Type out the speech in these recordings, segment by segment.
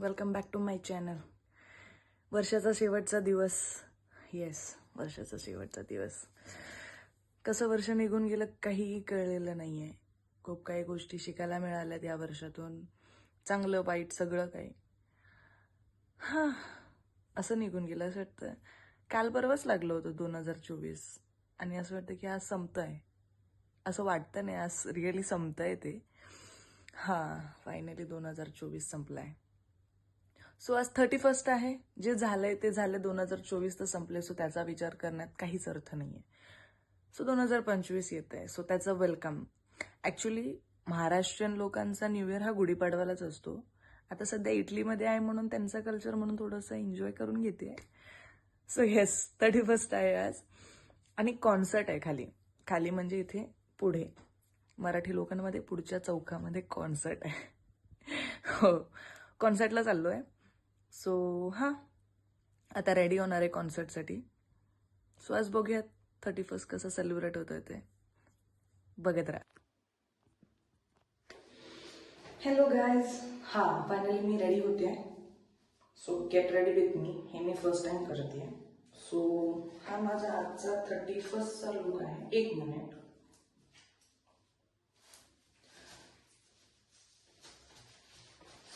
Welcome back to my channel. वर्षाचा शेवटचा दिवस. येस, वर्षाचा शेवटचा दिवस. कसं वर्ष निघून गेलं काहीही कळलेलं नाही आहे. खूप काही गोष्टी शिकायला मिळाल्यात या वर्षातून, चांगलं वाईट सगळं काही. हां, असं निघून गेलं. असं वाटतं काल परवाच लागलं होतं 2024 आणि असं वाटतं की आज संपतंय. असं वाटतं नाही, आज रिअली संपतंय ते. हां, फायनली 2024 संपलाय. सो आज 31 आहे. जे झालंय ते झालं. 2024 तर संपले, सो त्याचा विचार करण्यात काहीच अर्थ नाहीये. सो 2025 येत आहे, सो त्याचं वेलकम. ॲक्च्युली महाराष्ट्रीयन लोकांचा न्यू इयर हा गुढीपाडवालाच असतो. आता सध्या इटलीमध्ये आहे म्हणून त्यांचं कल्चर म्हणून थोडंसं एन्जॉय करून घेते. सो येस, 31 आहे आज. आणि कॉन्सर्ट आहे खाली. खाली म्हणजे इथे पुढे मराठी लोकांमध्ये पुढच्या चौकामध्ये कॉन्सर्ट आहे. हो, कॉन्सर्टला चाललोय. सो हां, आता रेडी होणार आहे कॉन्सर्टसाठी. सो आज बघूयात 31 कसं सेलिब्रेट होतंय ते. बघत राहा. Hello guys. हां, फायनली मी रेडी होते. So get ready with me. हे मी फर्स्ट टाइम करते. सो हा माझा आजचा 31चा लुक आहे. एक मिनिट.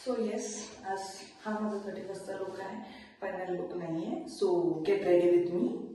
सो येस, आज हा माझा 31चा लुक आहे. फायनल लुक नाहीये. So get ready with me.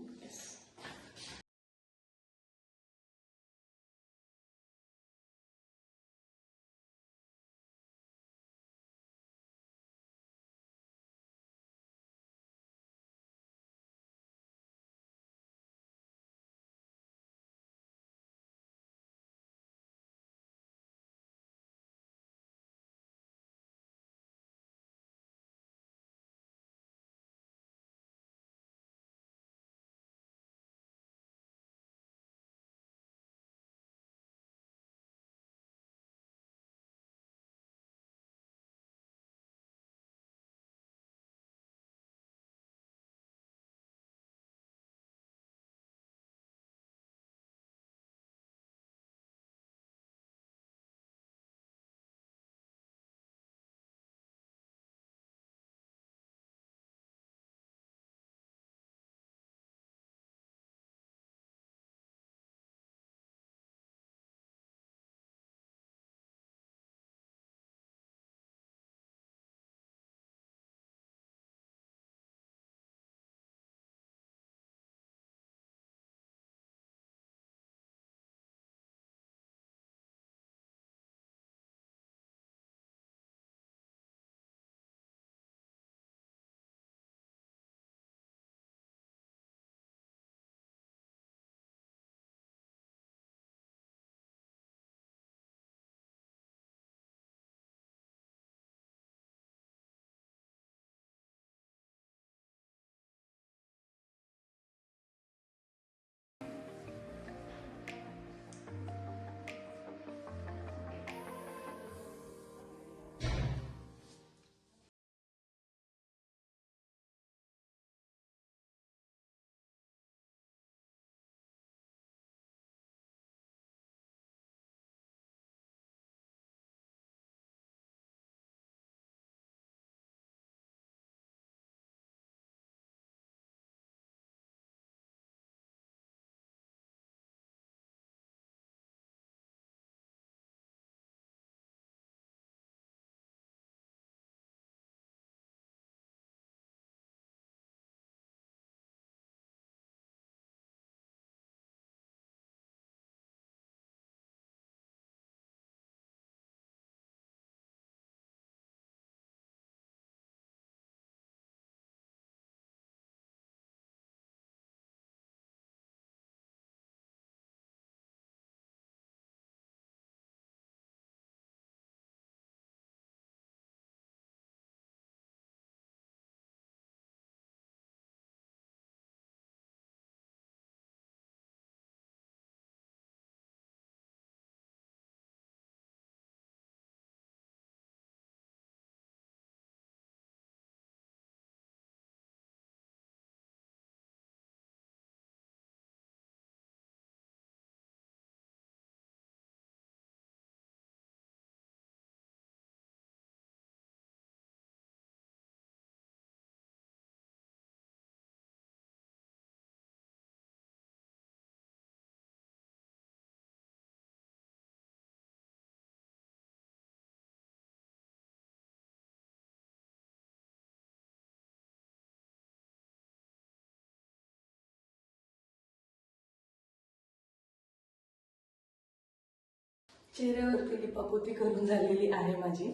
चेहऱ्यावरती लिपापोती करून झालेली आहे माझी.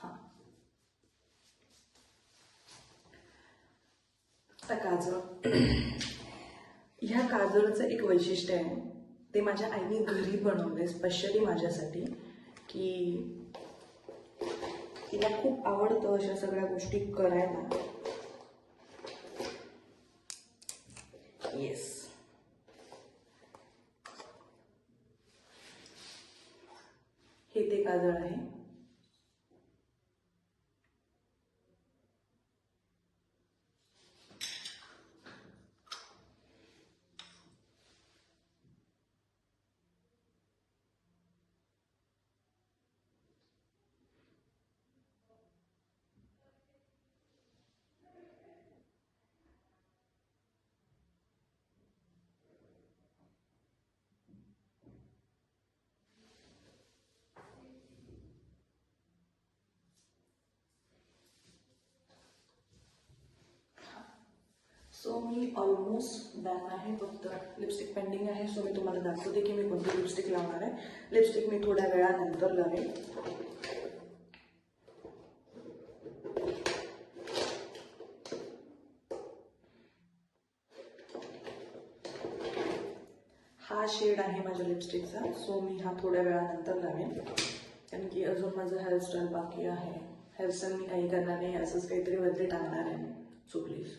हा, आता काजळ. ह्या काजळचं एक वैशिष्ट्य आहे, ते माझ्या आईने घरी बनवले स्पेशली माझ्यासाठी, की तिला खूप आवडतं अशा सगळ्या गोष्टी करायला. येस, हे ते काजळ आहे. सो मी ऑलमोस्ट डन आहे, फक्त लिपस्टिक पेंडिंग आहे. सो मी तुम्हाला दाखवते की मी कोणती लिपस्टिक लावणार आहे. लिपस्टिक मी थोड्या वेळानंतर लावेल. हा शेड आहे माझ्या लिपस्टिकचा, सो मी हा थोड्या वेळानंतर लावेल, कारण की अजून माझं हेअरस्टाईल बाकी आहे. हेअरस्टाईल मी काही करणार नाही, असंच काहीतरी वरती टाकणार आहे. So please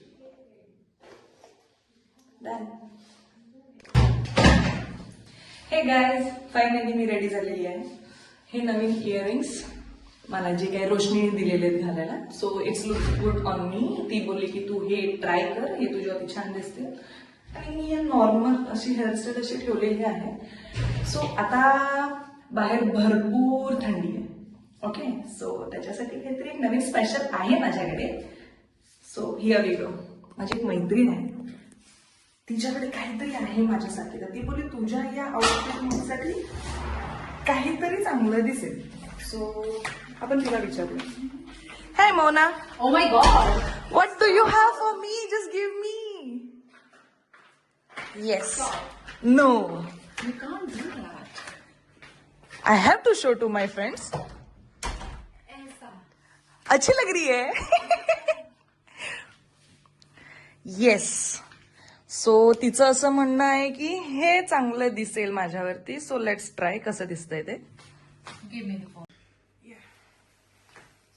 done. हे गाईज, फायनली मी रेडी झालेली आहे. हे नवीन इयरिंग्स मला जे काही रोशनीने दिलेले आहेत घालायला, so it's look good on me. ती बोलली की तू हे ट्राय कर, हे तुझ्यावरती छान दिसते. आणि मी नॉर्मल अशी हेअरस्टाईल अशी ठेवलेली आहे. सो आता बाहेर भरपूर थंडी आहे, ओके. सो त्याच्यासाठी काहीतरी एक नवीन स्पेशल आहे माझ्याकडे. So here we go. माझी एक मैत्रीण आहे, तिच्याकडे काहीतरी आहे माझ्यासाठी, तर ती बोलली तुझ्या या आउटफिटसाठी काहीतरी चांगलं दिसेल. सो आपण तिला विचारू. Hi Mona. Oh my god! What do you have for me? Just give me. Yes. No, You can't do that. I have to show to my friends. ऐसा. अच्छी लग रही है. येस. सो तिचं असं म्हणणं आहे की हे चांगलं दिसेल माझ्यावरती. सो लेट्स ट्राय कसं दिसतंय ते. Give me the phone.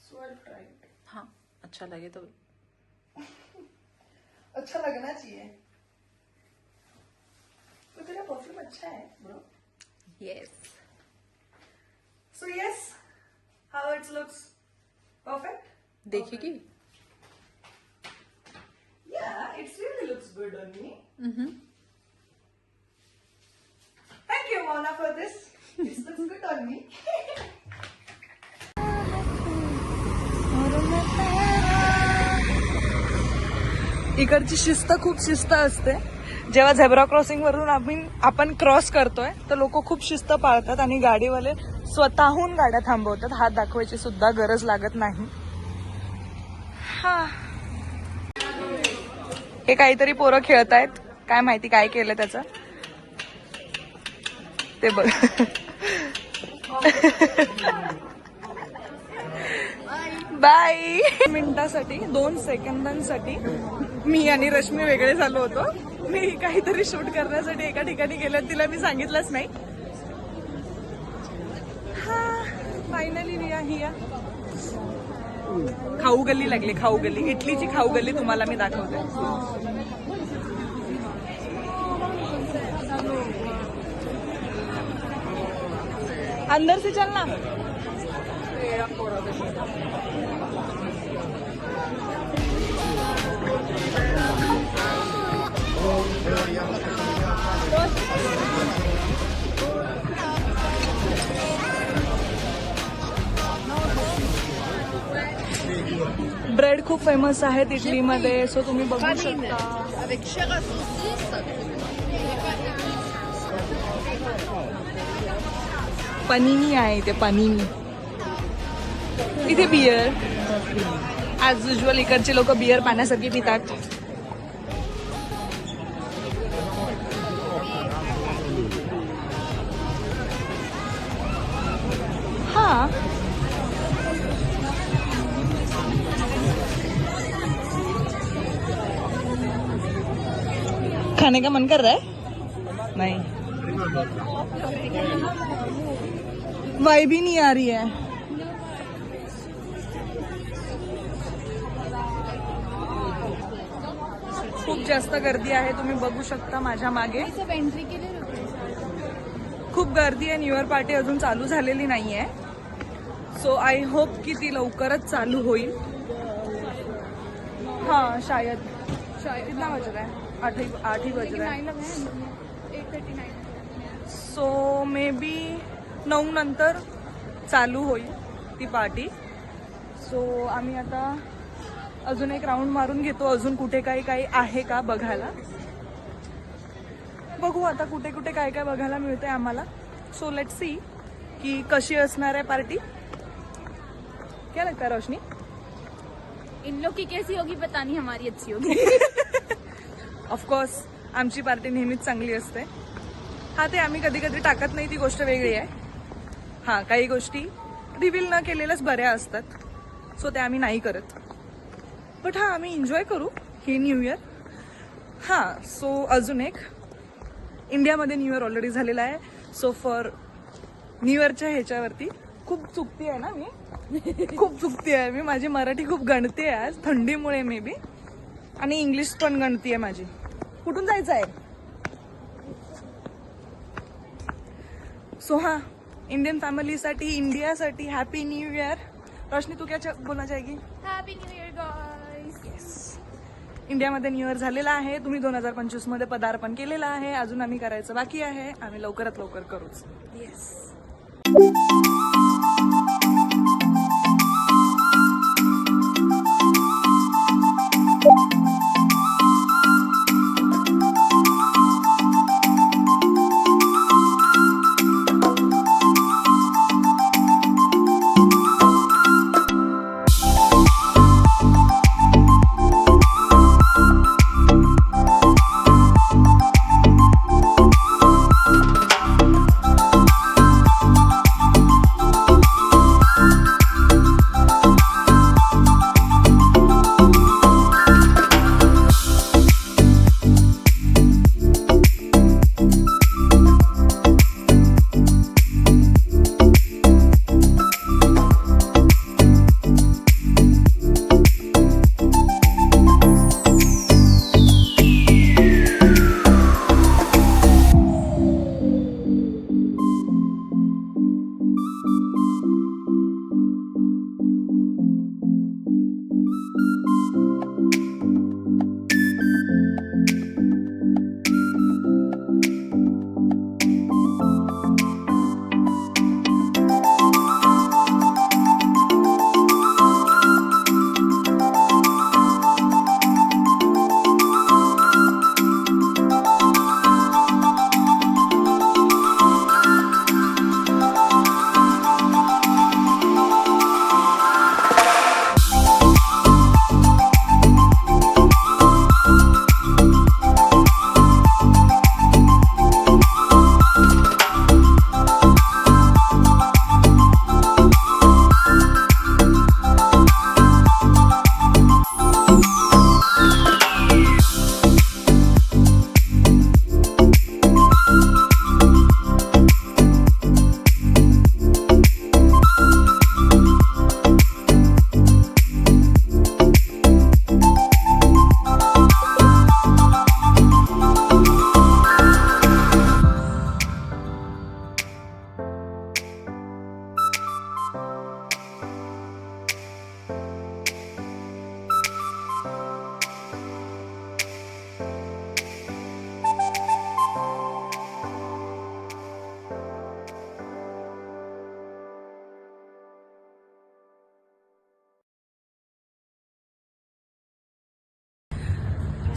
So I try. हाँ, अच्छा लगे तो. अच्छा लगना चाहिए. तो तेरा परफ्यूम अच्छा है bro. Yes. So yes, how it looks perfect. देखेगी? Yeah, it really looks good on me. Mm-hmm. Thank you, Mona, for this. This looks good on me. इकडची शिस्त खूप शिस्त असते. जेव्हा झेब्रा क्रॉसिंग वरून आपण क्रॉस करतोय तर लोक खूप शिस्त पाळतात आणि गाडीवाले स्वतःहून गाड्या थांबवतात. हात दाखवायची सुद्धा गरज लागत नाही. हा, हे काहीतरी पोरं खेळतायत, काय माहिती काय केलं त्याचं ते बघ. बाय. मिनिटासाठी 2 सेकंदांसाठी मी आणि रश्मी वेगळे झालो होतो. मी काहीतरी शूट करण्यासाठी एका ठिकाणी गेले, तिला मी सांगितलंच नाही. हा, फायनली वी आर हियर. खाऊ गल्ली लागली, खाऊ गल्ली, इटलीची खाऊ गल्ली तुम्हाला मी दाखवते. अंदर से चलना. ब्रेड खूप फेमस आहेत इटलीमध्ये, सो तुम्ही बघू शकता. पनीनी आहे इथे, पनीनी. इथे बियर, ॲज युजल इकडचे लोक बियर पाण्यासारखी पितात. हाँ खाने का मन कर रहा है? नहीं, वाई भी नहीं आ रही है. खूप जास्त गर्दी आहे, तुम्ही बघू शकता माझ्या मागे. एंट्री केली खूप गर्दी आहे. न्यू इयर पार्टी अजून चालू झालेली नाहीये. सो आय होप की ती लवकरच चालू होईल. हाँ शायद कितना बज रहा है? 8 बज रहा है. 8:39. सो मे बी 9 नंतर चालू होईल ती पार्टी. सो आम्ही आता अजून एक राऊंड मारून घेतो, अजून कुठे काही आहे का बघायला. बघू आता कुठे कुठे काय काय बघायला मिळते आम्हाला. सो लेट्स सी की कशी असणार आहे पार्टी. क्या लगता है रोशनी? इन लोग की कैसी होगी पता नहीं, हमारी अच्छी होगी. ऑफकोर्स आमची पार्टी नेहमीच चांगली असते. हा ते आम्ही कधी कधी टाकत नाही, ती गोष्ट वेगळी आहे. हां काही गोष्टी रिव्हील न केलेल्याच बऱ्या असतात. सो ते आम्ही नाही करत. बट हां आम्ही एन्जॉय करू ही न्यू इयर. हां सो अजून एक इंडियामध्ये न्यू इयर ऑलरेडी झालेला आहे. सो फॉर न्यू इयरच्या ह्याच्यावरती खूप चुकती आहे ना मी. खूप चुकती आहे मी. माझी मराठी खूप गणती आहे आज थंडीमुळे मे बी, आणि इंग्लिश पण गणती आहे माझी. कुठून जायचं आहे? सो हां इंडियन फॅमिलीसाठी, इंडियासाठी हॅपी न्यू इयर. रोशनी तू क्या बोलना चाहेगी? Happy new year guys. Yes, इंडियामध्ये न्यू इयर झालेला आहे. तुम्ही 2025 मध्ये पदार्पण केलेलं आहे. अजून आम्ही करायचं बाकी आहे. आम्ही लवकरात लवकर करूच. येस.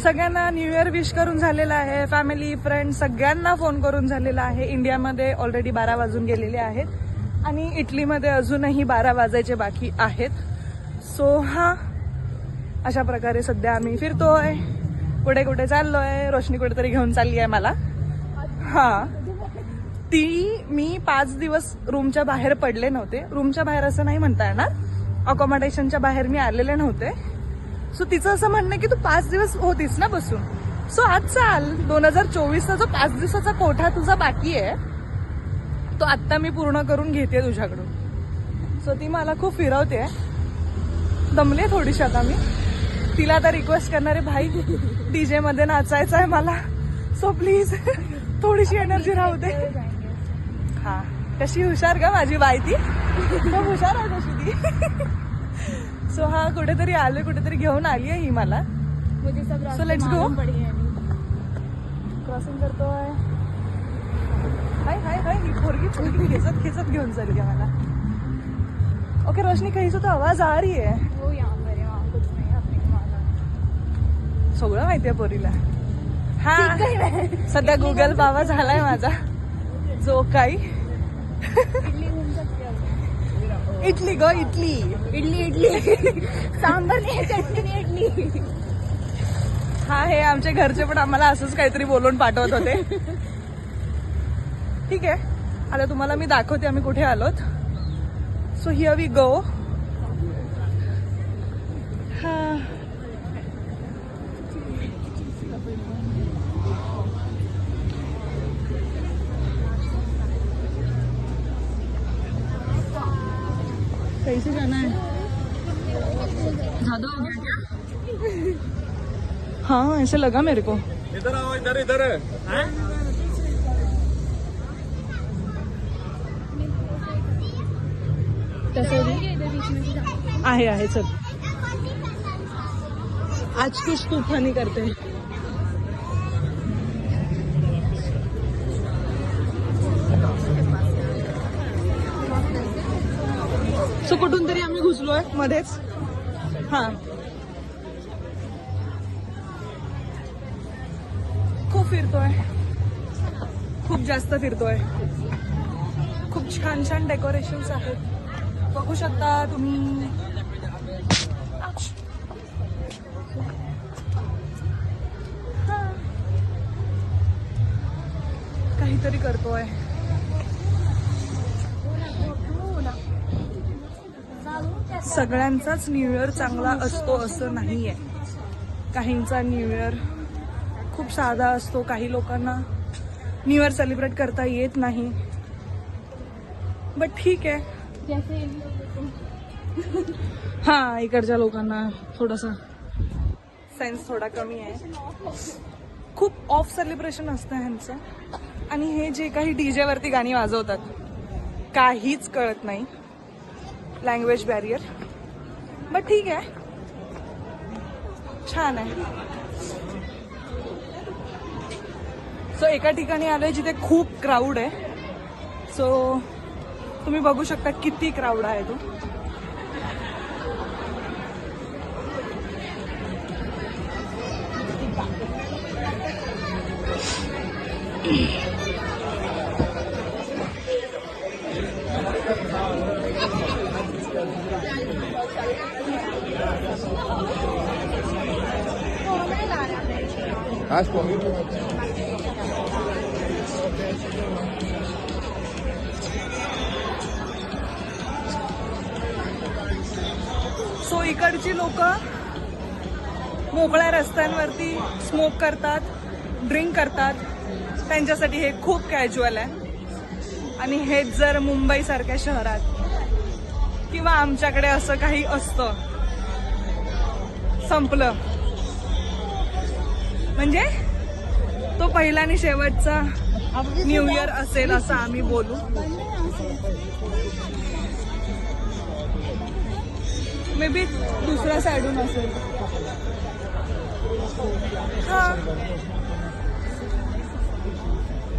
सगळ्यांना न्यू इयर विश करून झालेला आहे. फॅमिली फ्रेंड सगळ्यांना फोन करून झालेला आहे. इंडियामध्ये ऑलरेडी 12 वाजून गेलेले आहेत आणि इटलीमध्ये अजूनही 12 वाजायचे बाकी आहेत. सो हां अशा प्रकारे सध्या आम्ही फिरतोय, कुठे कुठे चाललोय. रोशनी कुठेतरी घेऊन चालली आहे मला. हां मी 5 दिवस रूमच्या बाहेर पडले नव्हते. रूमच्या बाहेर असं नाही म्हणता येणार, अकोमोडेशनच्या बाहेर मी आलेले नव्हते. सो तिचं असं म्हणणं की तू 5 दिवस होतीस ना बसून, सो आज चाल 2024चा जो 5 दिवसाचा कोठा तुझा बाकी आहे तो आत्ता मी पूर्ण करून घेते तुझ्याकडून. सो ती मला खूप फिरवते. दमले थोडीशी आता मी. तिला आता रिक्वेस्ट करणारे, भाई डीजे मध्ये नाचायचं आहे मला, सो प्लीज थोडीशी एनर्जी राहू दे. हा, कशी हुशार का माझी बाई, ती खूप हुशार आहे कशी ती. सो हा कुठेतरी आले, कुठेतरी घेऊन आली आहे ही मला. मुझे सब so let's go. Crossing crossing करतोय. हाय हाय हाय, ही पोरगी खेचत खेचत घेऊन चालली आहे मला. ओके रोशनी, कहीं से तो आवाज आ रही है. वो यहाँ पर है, वहाँ कुछ नहीं है, अपने को मालूम. सगळं माहितीये पोरीला. हा, सध्या गुगल बाबा झालाय माझा. जो काही इडली घूम सकते हो. इडली ग, इडली. इडली सांबर नाही आहे, चटणी नाही, इडली. हा, हे आमचे घरचे पण आम्हाला असंच काहीतरी बोलून पाठवत होते. ठीक आहे, आता तुम्हाला मी दाखवते आम्ही कुठे आलोत. So here we go. हा, कैसे जाना है? ज्यादा हो गया क्या? हाँ, ऐसे लगा मेरे को. इधर आओ, इधर इधर. आहे चल. आज कुछ तूफानी करते हैं. सो कुठून तरी आम्ही घुसलोय मध्येच. हा, खूप फिरतोय, खूप जास्त फिरतोय. खूप छान छान डेकोरेशन्स आहेत, बघू शकता तुम्ही. हा, काहीतरी करतोय. सगळ्यांचाच न्यू इयर चांगला असतो असं नाहीये. काहींचा न्यू इयर खूप साधा असतो. काही लोकांना न्यू इयर सेलिब्रेट करता येत नाही. बट ठीक आहे. जैसे हा, इकडच्या लोकांना थोडासा सेन्स थोडा कमी आहे. खूप ऑफ सेलिब्रेशन असतं ह्यांचं. आणि हे जे काही डीजे वरती गाणी वाजवतात, काहीच कळत नाही. Language barrier. बट ठीक आहे, छान आहे. सो एका ठिकाणी आलोय जिथे खूप क्राऊड आहे. सो तुम्ही बघू शकता किती क्राऊड आहे तो. आज सो इकडची लोक मोकळ्या रस्त्यांवरती स्मोक करतात, ड्रिंक करतात. त्यांच्यासाठी हे खूप कॅज्युअल आहे. आणि हेच जर मुंबई सारख्या शहरात किंवा आमच्याकडे असं काही असतं, संपलं. म्हणजे तो पहिला आणि शेवटचा न्यू इयर असेल असं आम्ही बोलू. मे बी दूसरा साइडून असेल. हाँ,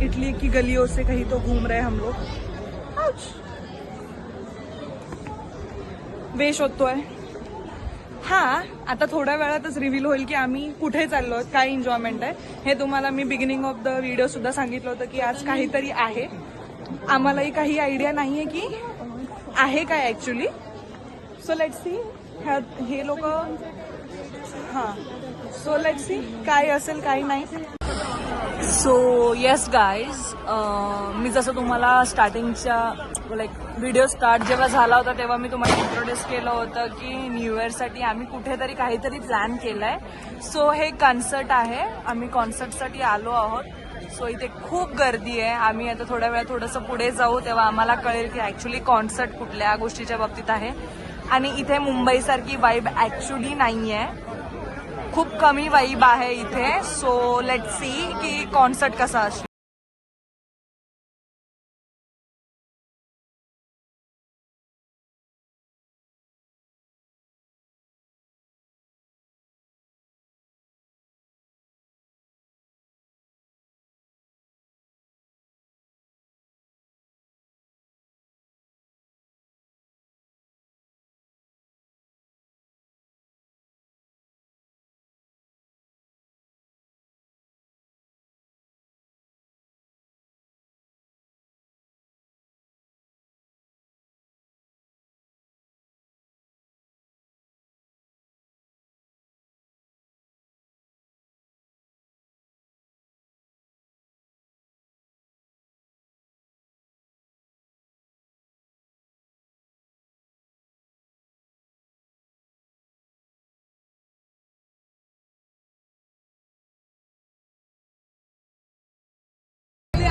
इटली की गलियों से कहीं तो घूम रहे हम लोग. वेश होतोय. हा, आता थोड्या वेळातच रिव्हील होईल की आम्ही कुठे चाललो, काय एन्जॉयमेंट आहे. हे तुम्हाला मी बिगिनिंग ऑफ द व्हिडिओ सुद्धा सांगितलं होतं की आज काहीतरी आहे. आम्हालाही काही आयडिया नाहीये की आहे काय ऍक्च्युली. So let's see. हे लोक, हा, सो लेट्स सी काय असेल काही नाही. सो येस गाईज, मी जसं तुम्हाला स्टार्टिंगच्या लाईक व्हिडिओ स्टार्ट जेव्हा झाला होता तेव्हा मी तुम्हाला इंट्रोड्यूस केलं होतं की न्यू इयरसाठी आम्ही कुठेतरी काहीतरी प्लॅन केलाय. सो हे कॉन्सर्ट आहे, आम्ही कॉन्सर्टसाठी आलो आहोत. सो इथे खूप गर्दी आहे. आम्ही आता थोड्या वेळात थोडंसं पुढे जाऊ तेव्हा आम्हाला कळेल की ॲक्च्युली कॉन्सर्ट कुठल्या गोष्टीच्या बाबतीत आहे. आणि इथे मुंबईसारखी वाईब ॲक्च्युली नाही आहे, खूप कमी वाईब आहे इथे. सो लेट्स सी की कॉन्सर्ट कसा असेल.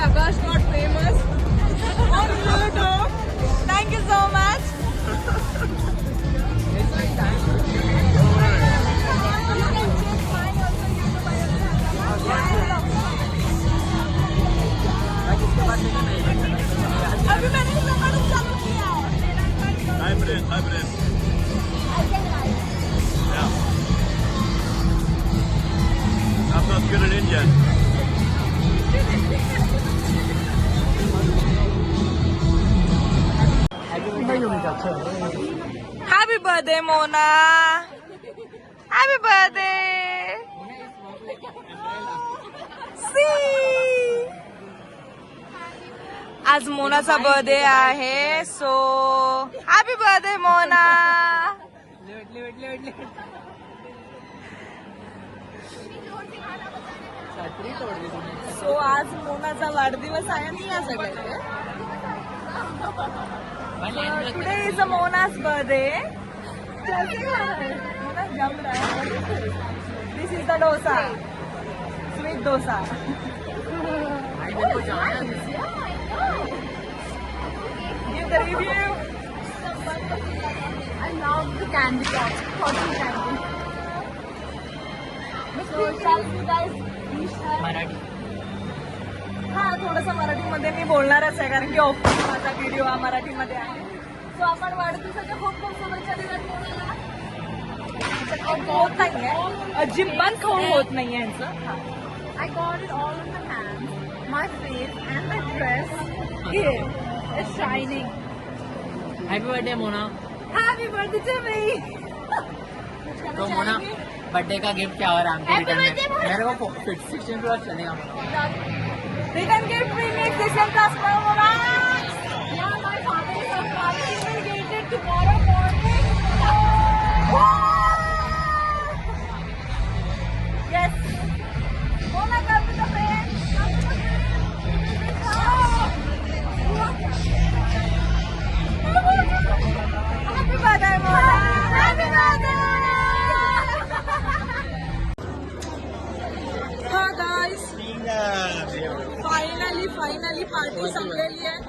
Akash not famous on YouTube. Thank you so much. अभी मैंने जमाना चालू किया है. Type it in. Yeah. I'm not good at Indian. Happy birthday, Mona. Happy birthday. See. आज मोनाचा बर्थडे आहे. So happy birthday Mona. So आज मोनाचा वाढदिवस आहे आणि या सगळ्याचे टुडे इज अ मोना's birthday. मोना जम रहा है. This is the dosa, sweet dosa. Give the review. I love the candy box. Cotton candy. So shall we guys Marathi. हा थोडंसं मराठीमध्ये मी बोलणारच आहे कारण की ऑफकोर्स माझा व्हिडिओ हा मराठीमध्ये आहे. सो आपण वाढदिवसाच्या खूप खूप शुभेच्छा दिल्यात मोनाला. होत नाहीये, अजिबात खाऊन होत नाहीये यांचं. I got it all in my hands, my face and my dress. Here, it's shining. Happy birthday Mona. Happy birthday to me. तो मोना बर्थडे का गिफ्ट क्या हो रहा है हमको Happy रिटर्न birthday, में? मोना. मेरे को 16 प्लस चलेगा Mona. Return gift me next session class Mona. Yeah, my father is a party will get it tomorrow morning. Yes. Mona come to the friend. Happy birthday Mona. Happy birthday. हा गाइस, फायनली पार्टी संपलेली आहे.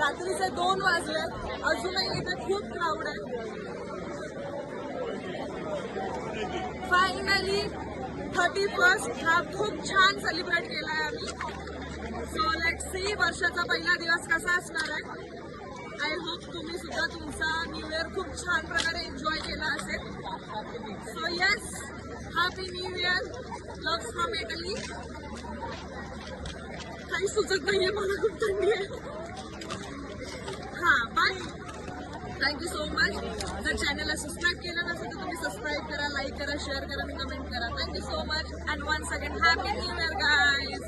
रात्रीचे 2 वाजले, अजूनही इथे खूप क्राऊड आहे. फायनली 31st हा खूप छान सेलिब्रेट केलाय आम्ही. सो लेट्स सी वर्षाचा पहिला दिवस कसा असणार आहे. आय होप तुम्ही सुद्धा तुमचा न्यू इयर खूप छान प्रकारे एन्जॉय केला असेल. So yes, happy new year. Love from Italy. काही सुचत नाहीये मला, खूप थंडी आहे. हा बाय. Thank you so much. जर चॅनलला सबस्क्राईब केलं नसेल तर तुम्ही सबस्क्राईब करा, लाईक करा, शेअर करा आणि कमेंट करा. Thank you so much and once again happy new year guys.